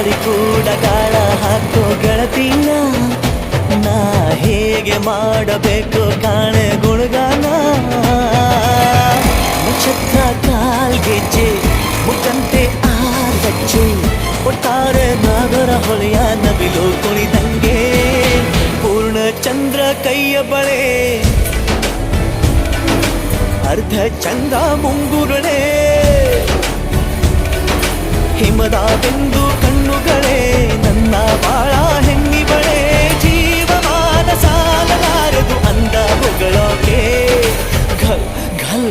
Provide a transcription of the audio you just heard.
ನೋಡಿ ಕೂಡ ಗಾಳ ಹಾಕೋ ಗೆಳತಿನ ನಾ ಹೇಗೆ ಮಾಡಬೇಕು ಕಾಣೆ ಗುಣಗಾನ ನಕ್ಷತ್ರ ಕಾಲ್ಗೆಜ್ಜೆ ಮುಖಂತೆ ಆರಚ್ಚು ಒಟ್ಟಾರೆ ನಾಗರ ಹೊಳೆಯ ನವಿಲು ಕುಣಿದಂಗೆ ಪೂರ್ಣ ಚಂದ್ರ ಕೈಯ ಬಳೆ ಅರ್ಧ ಚಂದ್ರ ಮುಂಗುರುಳೆ ಹಿಮದ ಬೆಂದು ಕಣ್ಣುಗಳೇ ನನ್ನ ಬಾಳ ಹೆಣ್ಣಿ ಬಳೆ ಜೀವಮಾನ ಸಾಲಲಾರದು ಅಂದ ಹೊಗಳೋಕೆ ಘಲ್ ಘಲ್